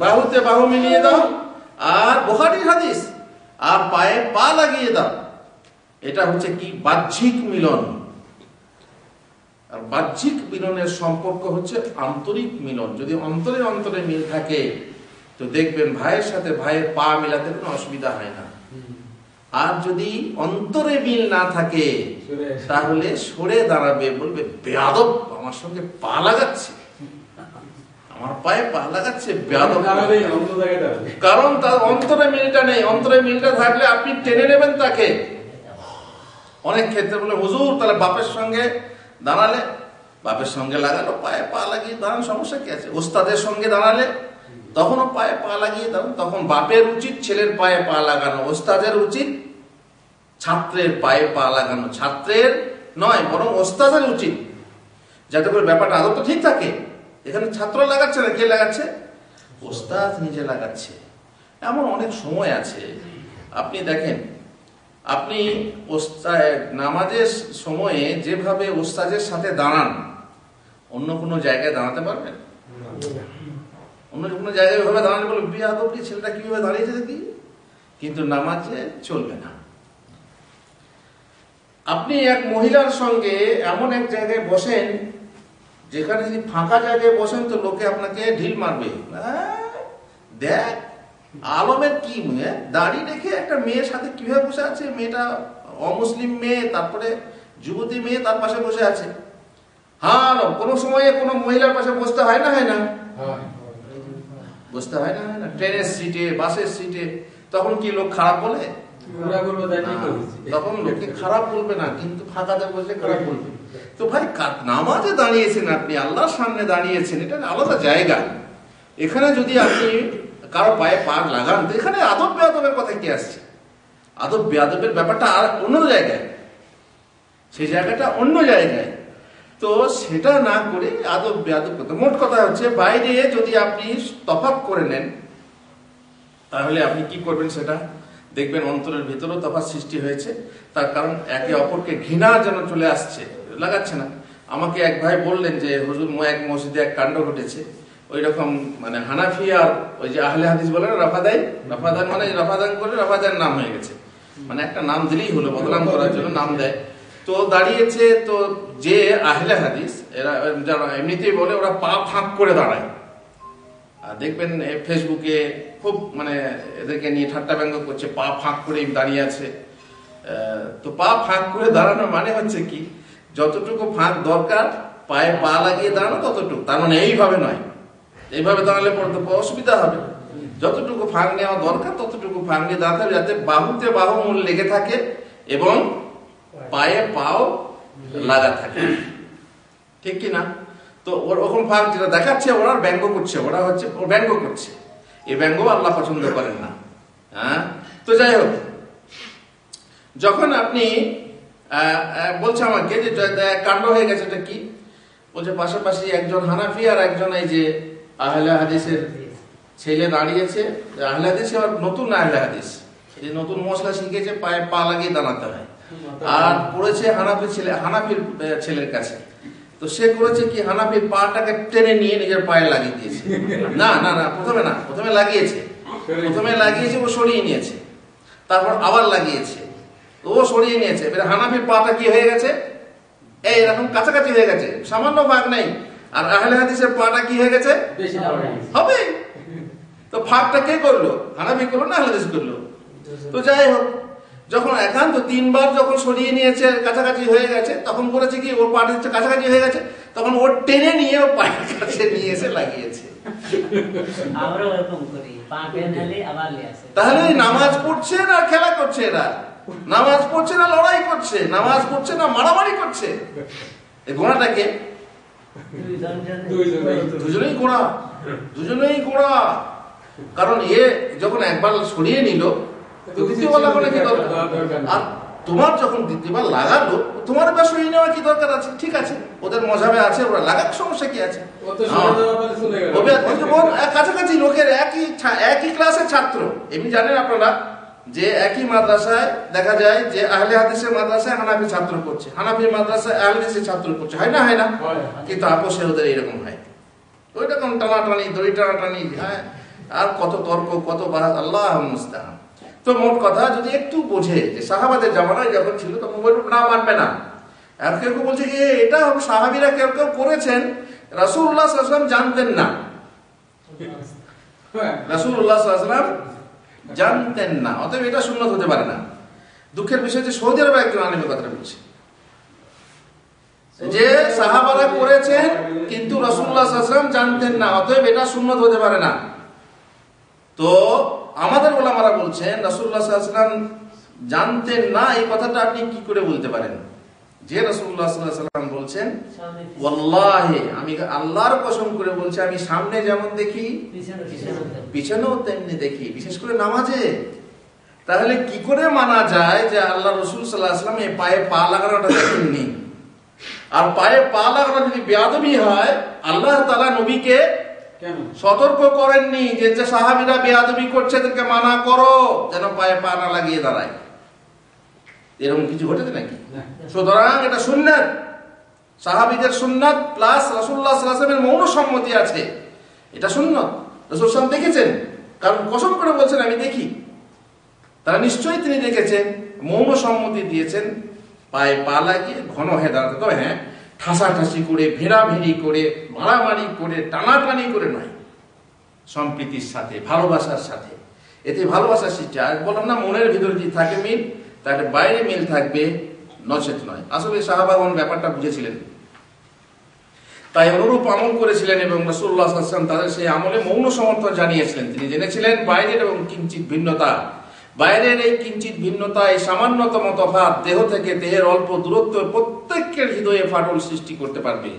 বাহুতে বাহু মিলিয়ে দাও, আর বুখারীর হাদিস, আর পায়ে পা লাগিয়ে দাও। এটা হচ্ছে কি? বাহ্যিক মিলন। আর বাহ্যিক মিলনের সম্পর্ক হচ্ছে আন্তরিক মিলন। যদি অন্তরে অন্তরে মিল থাকে তো দেখবেন ভাইয়ের সাথে ভাইয়ের পা মিলাতে কোনো অসুবিধা হয় না। আর যদি অন্তরে মিল না থাকে তাহলে সরে দাঁড়াবে, বলবে বেয়াদব আমার সঙ্গে পা লাগাচ্ছে, আমার পায়ে পা লাগাচ্ছে, বেয়াদব। কারণ তার অন্তরে মিলটা নেই। অন্তরে মিলটা থাকলে আপনি টেনে নেবেন তাকে। অনেক ক্ষেত্রে বলে হুজুর তাহলে বাপের সঙ্গে দাঁড়ালে, বাপের সঙ্গে লাগালো, পায়ে পা লাগিয়ে দাঁড়ান, সমস্যা কি আছে? ওস্তাদের সঙ্গে দাঁড়ালে তখনও পায়ে পা লাগিয়ে দাঁড়ান। তখন বাপের উচিত ছেলের পায়ে পা লাগানো, ওস্তাদের উচিত ছাত্রের পায়ে পা লাগানো। ছাত্রের নয়, বরং ওস্তাদের উচিত, যাতে করে ব্যাপারটা আদৌ তো ঠিক থাকে। এখানে ছাত্র লাগাচ্ছে না, কে লাগাচ্ছে? ওস্তাদ নিজে লাগাচ্ছে। এমন অনেক সময় আছে, আপনি দেখেন, আপনি নামাজের সময়ে যেভাবে ওস্তাদের সাথে দাঁড়ান, অন্য কোনো জায়গায় দাঁড়াতে পারবেন? অন্য কোনো জায়গায় ওইভাবে দাঁড়ালে বলে বিয়াদব, ছেলেটা কিভাবে দাঁড়িয়েছে দেখি, কিন্তু নামাজে চলবে না। আপনি এক মহিলার সঙ্গে এমন এক জায়গায় বসেন যেখানে যদি ফাঁকা জায়গায় বসেন তো লোকে আপনাকে ঢিল মারবে, দেখ আলমের কি মেয়ে দাড়ি রেখে একটা মেয়ের সাথে কিভাবে বসে আছে, মেয়েটা অমুসলিম মেয়ে, তারপরে যুবতী মেয়ে তার পাশে বসে আছে। হ্যাঁ, কোনো সময়ে কোনো মহিলার পাশে বসতে হয় না, হয় না? বসতে হয় না, হয় না? ট্রেনের সিটে, বাসের সিটে, তখন কি লোক খারাপ বলে? তখন লোককে খারাপ বলবে না, কিন্তু ফাঁকাতে বসে খারাপ বলবে। তো ভাই, নামাজে দাঁড়িয়েছেন আপনি, আল্লাহর সামনে দাঁড়িয়েছেন, এটা আলাদা জায়গা। এখানে যদি আপনি কারো পায়ে পা লাগান, তো এখানে আদব বেয়াদবের কথা কি আসছে? আদব বেয়াদবের ব্যাপারটা আর অন্য জায়গায়, সেই জায়গাটা অন্য জায়গায়। তো সেটা না করে আদব বেয়াদব করতে, মোট কথা হচ্ছে বাইরে যদি আপনি তফাৎ করে নেন, তাহলে আপনি কি করবেন সেটা দেখবেন অন্তরের ভিতরেও তফাৎ সৃষ্টি হয়েছে। তার কারণ একে অপরকে ঘৃণা যেন চলে আসছে, লাগাচ্ছে না। আমাকে এক ভাই বললেন যে হুজুর, এক মসজিদে এক কাণ্ড ঘটেছে, ওই রকম মানে হানাফি আর ওই যে আহলে হাদিস বলে না, রাফাদান মানে রাফাদান করে রাফাদান নাম হয়ে গেছে, মানে একটা নাম দিলেই হলো, বদনাম করার জন্য নাম দেয়। তো দাঁড়িয়েছে, তো যে আহলে হাদিস এরা যারা এমনিতেই বলে ওরা পা ফাঁক করে দাঁড়ায়, আর দেখবেন ফেসবুকে খুব মানে এদেরকে নিয়ে ঠাট্টা ব্যঙ্গ করছে, পা ফাঁক করে দাঁড়িয়ে আছে। তো পা ফাঁক করে দাঁড়ানোর মানে হচ্ছে কি, যতটুকু ফাঁক দরকার পায়ে পা লাগিয়ে দাঁড়ানো ততটুকু, তার মানে এইভাবে নয়, এইভাবে দাঁড়ালে পড়তে অসুবিধা হবে। যতটুকু ফাঁক নেওয়া দরকার ততটুকু ফাঁক নিয়ে দাঁড়াতে হবে, যাতে বাহুতে বাহু মূল লেগে থাকে এবং পায়ে পাও লাগা থাকে, ঠিক কি না? তো ওরকম ফাঁক যেটা দেখাচ্ছে, ওরা ব্যঙ্গ করছে, ওরা হচ্ছে ব্যঙ্গ করছে, এই ব্যঙ্গ আল্লাহ পছন্দ করেন না। হ্যাঁ, তো যাই হোক, যখন আপনি বলছে আমাকে যে কাণ্ড হয়ে গেছে, এটা কি বলছে, পাশাপাশি একজন হানাফি আর একজন এই যে আহলে হাদিসের ছেলে দাঁড়িয়েছে। আহলে হাদিস আবার নতুন আহলে হাদিস, এই নতুন মশলা শিখেছে, পায়ে পা লাগিয়ে দাঁড়াতে হয়, আর পড়েছে হানাফির ছেলের কাছে। তো সে করেছে কি, হানাফির পাটাকে টেনে নিয়ে নিজের পায়ে লাগিয়ে দিয়েছে। না, প্রথমে লাগিয়েছে, ও সরিয়ে নিয়েছে, তারপর আবার লাগিয়েছে, ও সরিয়ে নিয়েছে। এবার হানাফির পাটা কি হয়ে গেছে, এরকম কাছাকাছি হয়ে গেছে, সামান্য ফাঁক নেই। আর আহলে হাদিসের পাটা কি হয়ে গেছে, হবে। তো ফাঁকটা কে করলো, হানাফি করলো না আহলে হাদিস করলো? তো যাই হোক, যখন একান্ত 3 বার যখন সরিয়ে নিয়েছে, কাছাকাছি হয়ে গেছে, তখন করেছে কি, ওর পাটা কাছাকাছি হয়ে গেছে, তখন ওর টেনে নিয়ে ও পায়ের কাছে নিয়ে এসে লাগিয়েছে। তাহলে নামাজ পড়ছে না খেলা করছে এরা? নামাজ পড়ছে না লড়াই করছে? নামাজ পড়ছে না মারামারি করছে? এই গোড়াটাকে দুজনেই গোড়া। কারণ এ যখন একবার সরিয়ে নিল, দ্বিতীয়বার লাগানো কি দরকার? আর তোমার যখন দ্বিতীয়বার লাগালো, তোমার এবার সরিয়ে নেওয়া কি দরকার আছে? ঠিক আছে, ওদের মজাবে আছে, ওরা লাগাক, সমস্যা কি আছে? কাছাকাছি লোকের একই ক্লাসের ছাত্র, এমনি জানেন আপনারা যে একই মাদ্রাসায় দেখা যায় যে আহলে হাদিসের মাদ্রাসায় হানাফি ছাত্র করছে, হানাফির মাদ্রাসায় আহলে হাদিসের ছাত্র করছে, হয় না? হয় না? কিন্তু আপোষে ওদের এরকম হয়, ওই রকম টানাটানি, দড়ি টানাটানি, হ্যাঁ, আর কত তর্ক, কত বাহাত, আল্লাহ মুস্তাআন। তো মোট কথা, যদি একটু বোঝে যে সাহাবাদের জামানায় যখন ছিল তখন না মানবে না। আর কেউ কেউ বলছে কি, এটা সাহাবীরা কেউ কেউ করেছেন, রাসূলুল্লাহ সাল্লাল্লাহু আলাইহি ওয়াসাল্লাম জানতেন না। রাসূলুল্লাহ সাল্লাল্লাহু আলাইহি ওয়াসাল্লাম জানতেন না, অতএব এটা সুন্নাত হতে পারে না। দুঃখের বিষয় যে সৌদি আরবে একজন আলেমের কথাটা বলছে যে সাহাবারা করেছেন কিন্তু রাসূলুল্লাহ সাল্লাল্লাহু আলাইহি ওয়াসাল্লাম জানতেন না, অতএব এটা সুন্নাত হতে পারে না। তো আমাদের ওলামারা বলছেন রাসূলুল্লাহ সাল্লাল্লাহু আলাইহি ওয়াসাল্লাম জানতেন না, এই কথাটা আপনি কি করে বলতে পারেন? যে রাসূলুল্লাহ সাল্লাল্লাহু আলাইহি ওয়াসাল্লাম বলছেন, ওয়াল্লাহি, আমি আল্লাহর কসম করে বলছি, আমি সামনে যেমন দেখি পিছনেও তেমনি দেখি, বিশেষ করে নামাজে। তাহলে কি করে মানা যায় যে আল্লাহ রাসূল সাল্লাল্লাহু আলাইহি ওয়াসাল্লাম এই পায়ে পা লাগানোটা দেখেননি? আর পায়ে পা লাগানো যদি বেয়াদবি হয়, আল্লাহ তাআলা নবীকে সতর্ক করেননি যে সাহাবীরা বেয়াদবি করছে, এদেরকে মানা করো যেন পায়ে পা না লাগিয়ে দাঁড়ায়? এরকম কিছু ঘটেছে নাকি? সুতরাং এটা সুন্নাত, সাহাবীদের সুন্নাত প্লাস রাসূলুল্লাহ সাল্লাল্লাহু আলাইহি ওয়াসাল্লামের মৌন সম্মতি আছে, এটা সুন্নাত। রাসূল সাল্লাল্লাহু আলাইহি ওয়াসাল্লাম দেখেছেন, কারণ কসম করে বলছেন আমি দেখি, তারা নিশ্চয়ই তিনি দেখেছেন, মৌন সম্মতি দিয়েছেন, পায়ে পা লাগিয়ে ঘন হয়ে দাঁড়াতে। তবে হ্যাঁ, ঠাসাঠাসি করে, ভেড়াভেড়ি করে, মারামারি করে, টানাটানি করে নয়, সম্প্রীতির সাথে, ভালোবাসার সাথে। এতে ভালোবাসা সৃষ্টি। আর বললাম না, মনের ভিতরে যদি থাকে মিল, তাহলে বাইরে মিল থাকবে, নচেত নয়। আসলে সাহাবাগণ ব্যাপারটা বুঝেছিলেন, তাই অনুরূপ আমল করেছিলেন এবং রাসূলুল্লাহ সাল্লাল্লাহু আলাইহি ওয়াসাল্লাম তাদের সেই আমলে মৌন সমর্থন জানিয়েছিলেন। তিনি জেনেছিলেন বাইরের এবং কিঞ্চিত ভিন্নতা, বাইরের এই কিঞ্চিত ভিন্নতা, এই সামান্যতম তফাৎ দেহ থেকে দেহের অল্প দূরত্ব প্রত্যেকের হৃদয়ে ফাটল সৃষ্টি করতে পারবে।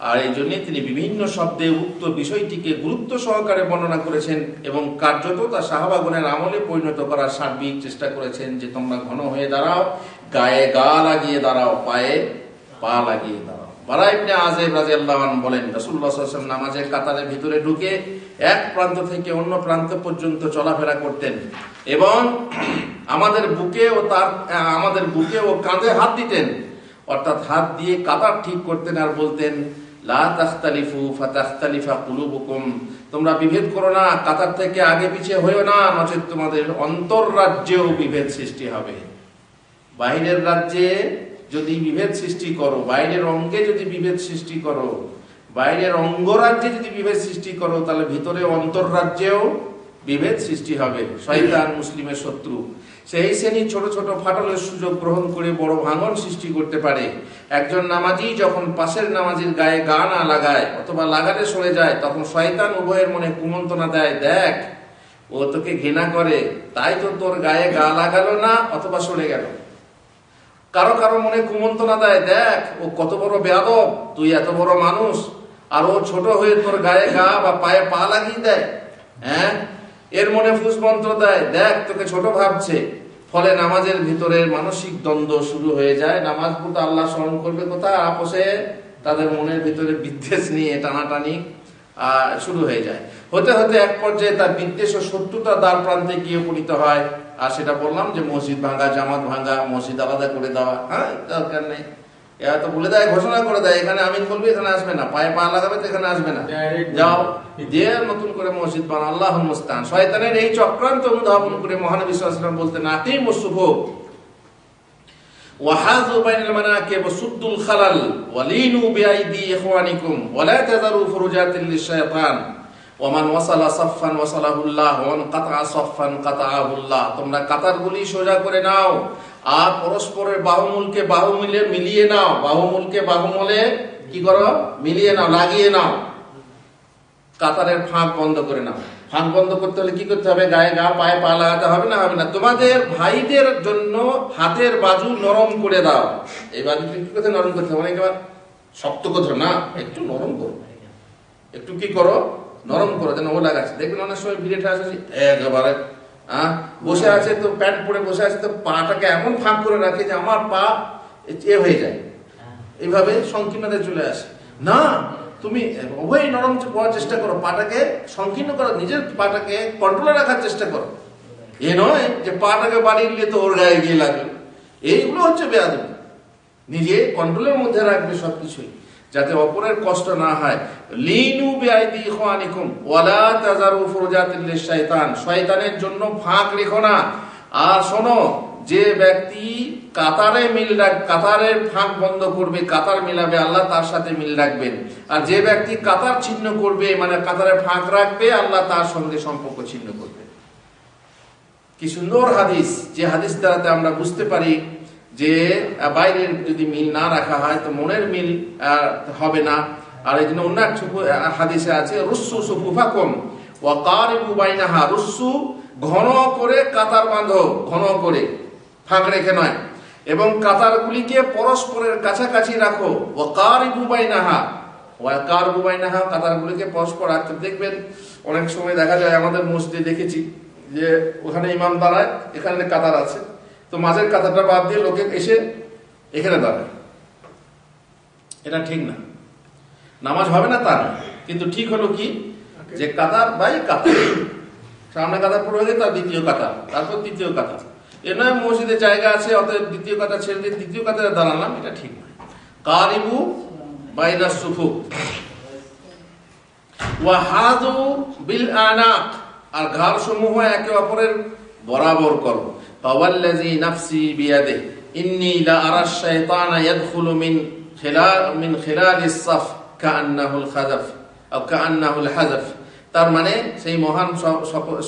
আর এই জন্য তিনি বিভিন্ন শব্দে উক্ত বিষয়টিকে গুরুত্ব সহকারে বর্ণনা করেছেন এবং কার্যত তা সাহাবাগণের আমলে পরিণত করার সার্বিক চেষ্টা করেছেন যে তোমরা ঘন হয়ে দাঁড়াও, গায়ে গা লাগিয়ে দাঁড়াও, পায়ে পা লাগিয়ে দাঁড়াও। বারা ইবনে আযিব রাদিয়াল্লাহু আনহু বলেন, রাসূলুল্লাহ সাল্লাল্লাহু আলাইহি ওয়াসাল্লাম নামাজের কাতারের ভিতরে ঢুকে এক প্রান্ত থেকে অন্য প্রান্ত পর্যন্ত চলাফেরা করতেন এবং আমাদের বুকে ও কাঁধে হাত দিতেন, অর্থাৎ হাত দিয়ে কাতার ঠিক করতেন আর বলতেন, লা তাখতালিফু ফাতাখতালিফা কুলুবুকুম, তোমরা বিভেদ করো না, কাতার থেকে আগে পিছিয়ে হইও না, নচেত তোমাদের অন্তররাজ্যেও বিভেদ সৃষ্টি হবে। বাইরের রাজ্যে যদি বিভেদ সৃষ্টি করো, বাইরের অঙ্গে যদি বিভেদ সৃষ্টি করো, বাইরের অঙ্গরাজ্যে যদি বিভেদ সৃষ্টি করো, তাহলে ভিতরে অন্তররাজ্যেও বিভেদ সৃষ্টি হবে। শয়তান মুসলিমের শত্রু, সেই শ্রেণী ছোট ছোট ফাটলের সুযোগ গ্রহণ করে বড় ভাঙন সৃষ্টি করতে পারে। একজন নামাজি যখন পাশের নামাজির গায়ে গা না লাগায় অথবা লাগাতে সরে যায়, তখন শয়তান উভয়ের মনে কুমন্ত্রণা দেয়, দেখ ও তোকে ঘৃণা করে, তাই তো তোর গায়ে গা লাগালো না অথবা সরে গেল। কারো কারো মনে কুমন্ত্রণা দেয়, দেখ ও কত বড় বেয়াদব, তুই এত বড় মানুষ আর ও ছোট হয়ে তোর গায়ে গা বা পায়ে পা লাগিয়ে দেয়। হ্যাঁ, এর মনে ফুসমন্ত্র দেয়, দেখ তোকে ছোট ভাবছে। ফলে নামাজের ভিতরে মানসিক দ্বন্দ্ব শুরু হয়ে যায়। নামাজ পড়তে আল্লাহ স্মরণ করবে কোথায়, আপোষে তাদের মনের ভিতরে বিদ্বেষ নিয়ে টানাটানি শুরু হয়ে যায়। হতে হতে এক পর্যায়ে তার বিদ্বেষ ও শত্রুতার দ্বার প্রান্তে গিয়ে উপনীত হয়। আর সেটা বললাম যে মসজিদ ভাঙা, জামাত ভাঙা, মসজিদ আলাদা করে দেওয়া, হ্যাঁ দরকার নেই। এরা তো বলে দেয়, ঘোষণা করে দেয়, এখানে আমিন বলবে, এখানে আসবে না, পায়ে পা লাগাবে তো এখানে আসবে না, যাও দিয়ে নতুন করে মসজিদ বানা। আল্লাহুল মুস্তাআন। শয়তানের এই চক্রান্ত অনুধাবন করে মহানবী সাল্লাল্লাহু আলাইহি ওয়াসাল্লাম বলতেন, আকিমুস সুফুফ ওয়া হাযু বাইনাল মানাকিব ওয়া সুদ্দুল খালাল ওয়া লিনু বিআইদি ইখওয়ানিকুম ওয়া লা তাযারু ফুরুজাতিল লিশ-শায়তান ওয়া মান ওয়াসালা সাফফান ওয়াসালাহুল্লাহ ওয়া মান কাতাআ সাফফান কাতাআহুল্লাহ। তোমরা কাতারগুলি সোজা করে নাও আর পরস্পরের বাহুমূলকে বাহুমূলে মিলিয়ে নাও, বাহুমূলকে বাহুমূলে কি করো, মিলিয়ে নাও, লাগিয়ে নাও। কাতারের ফাঁক বন্ধ করে নাও। ফাঁক বন্ধ করতে হলে কি করতে হবে, গায়ে গা পায়ে পা লাগাতে হবে না, হবে না। তোমাদের ভাইদের জন্য হাতের বাজু নরম করে দাও। এই বাজুটা কি করতে নরম করতে হবে, একেবারে শক্ত করতে না, একটু নরম করো, একটু কি করো, নরম করো, যেন ও লাগাচ্ছে। দেখবেন অনেক সময় ভিড়ে আসে একেবারে বসে আছে, তো প্যান্ট পরে বসে আছে, তো পাটাকে এমন ফাঁক করে রাখে যে আমার পা এ হয়ে যায়, এইভাবে সংকীর্ণতা চলে আসে। না, তুমি উভয় নরম করার চেষ্টা করো, পাটাকে সংকীর্ণ করার, নিজের পাটাকে কন্ট্রোলে রাখার চেষ্টা করো। এ নয় যে পাটাকে বাড়িয়ে নিলে তো ওর গায়ে গিয়ে লাগলো। এইগুলো হচ্ছে বেয়াদবি। নিজে কন্ট্রোলের মধ্যে রাখবে সবকিছুই, যাতে অপরের কষ্ট না হয়। লিনু বিআইদি ইখওয়ানিকুম ওয়া লা তাযারু ফুরুজাতিল লিশ-শায়তান। শয়তানের জন্য ফাঁক রেখো না। আর শোনো, যে ব্যক্তি কাতারের ফাঁক বন্ধ করবে, কাতার মিলাবে, আল্লাহ তার সাথে মিল রাখবেন। আর যে ব্যক্তি কাতার ছিন্ন করবে, মানে কাতারের ফাঁক রাখবে, আল্লাহ তার সঙ্গে সম্পর্ক ছিন্ন করবে। কি সুন্দর হাদিস, যে হাদিস দ্বারাতে আমরা বুঝতে পারি যে বাইরের যদি মিল না রাখা হয় তো মনের মিল হবে না। আর এই জন্য অন্য হাদিসে আছে, রুসু সুফুফাকুম ওয়া কারিবু বাইনাহা। রুসু ঘন করে কাতার বাঁধো, ঘন করে, ফাঁক রেখে নয়, এবং কাতারগুলিকে পরস্পরের কাছাকাছি রাখো। ওয়া কারিবু বাইনাহা, ওয়া কারিবু বাইনাহা, কাতারগুলিকে পরস্পর রাখতে। দেখবেন অনেক সময় দেখা যায়, আমাদের মসজিদে দেখেছি যে ওখানে ইমাম দাঁড়ায়, এখানে কাতার আছে, তো মাঝের কাতারটা বাদ দিয়ে লোকে এসে এখানে দাঁড়ায়। এটা ঠিক না, নামাজ হবে না তা না, কিন্তু ঠিক হলো কি যে কাতার বাই কাতার, সামনে কাতার পড়ে গেলে তার দ্বিতীয় কাতার, তারপর তৃতীয় কাতার। এ নয় মসজিদে জায়গা আছে অতএব দ্বিতীয় কাতার ছেড়ে দিয়ে তৃতীয় কাতারে দাঁড়ালাম, এটা ঠিক নয়। কারিবু বাইনাস সুফুফ ওয়া হাযু বিল আনাক। আর ঘাড় সমূহ একে অপরের বরাবর করো। ফাওয়াল্লাযী নাফসি বিয়াদিহি ইন্নী লা আরাশ শাইতানা ইয়াদখুলু মিন খিলালিস সাফ কাআন্নাহুল হাযাফ আও কাআন্নাহুল হাযাফ। তার মানে সেই মহান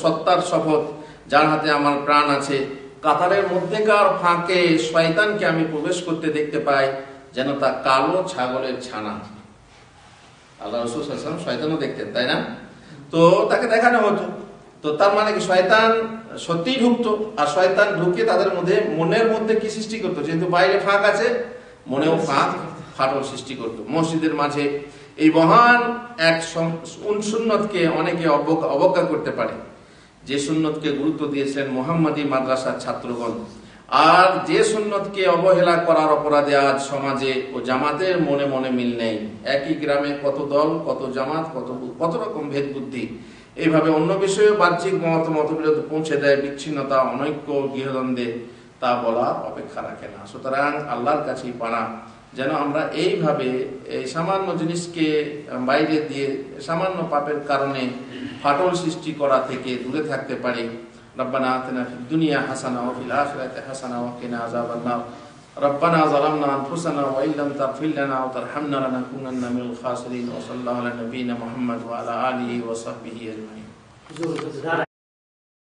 সত্তার শপথ যার হাতে আমার প্রাণ আছে, কাতারের মধ্যেকার ফাঁকে শয়তানকে আমি প্রবেশ করতে দেখতে পাই যেন তা কালো ছাগলের ছানা। আল্লাহ রাসূল সাল্লাল্লাহু আলাইহি ওয়াসাল্লাম শয়তানও দেখতেন, তাই না? তো তাকে দেখানো হতো। তো তার মানে কি শয়তান সত্যিই ঢুকতো, আর শয়তান ঢুকে তাদের মধ্যে মনের মধ্যে কি সৃষ্টি করতো, যেহেতু বাইরে ফাঁক আছে মনেও ফাটল সৃষ্টি করতো। মসজিদের মাঝে এই মহান এক সুন্নতকে অনেকে অবজ্ঞা করতে পারে, যে সুন্নতকে গুরুত্ব দিয়েছিলেন মুহাম্মাদী মাদ্রাসার ছাত্রগণ, আর যে সুন্নতকে অবহেলা করার অপরাধে আজ সমাজে ও জামাতের মনে মনে মিল নেই। একই গ্রামে কত দল, কত জামাত, কত রকম ভেদ বুদ্ধি, এইভাবে অন্য বিষয়ে বাহ্যিক মতবিরোধ পৌঁছে দেয়, বিচ্ছিন্নতা, অনৈক্য, গৃহদ্বন্দ্বে, তা বলার অপেক্ষা রাখে না। সুতরাং আল্লাহর কাছেই পানা যেন আমরা এইভাবে এই সামান্য জিনিসকে বাইরে দিয়ে সামান্য পাপের কারণে ফাটল সৃষ্টি করা থেকে দূরে থাকতে পারি। রব্বানা আতিনা ফিদ দুনিয়া হাসানা ওয়া ফিল আখিরাতি হাসানা ওয়া কিনা আযাবান নার। রব্বানা যালামনা আনফুসানা ওয়া ইল্লাম তাগফির লানা ওয়া তারহামনা লানাকুনান্না মিনাল খাসিরিন। ওয়া সাল্লাল্লাহু আলা নাবিয়িনা মুহাম্মদ ওয়া আলা আলিহি ওয়া সাহবিহি আজমাইন।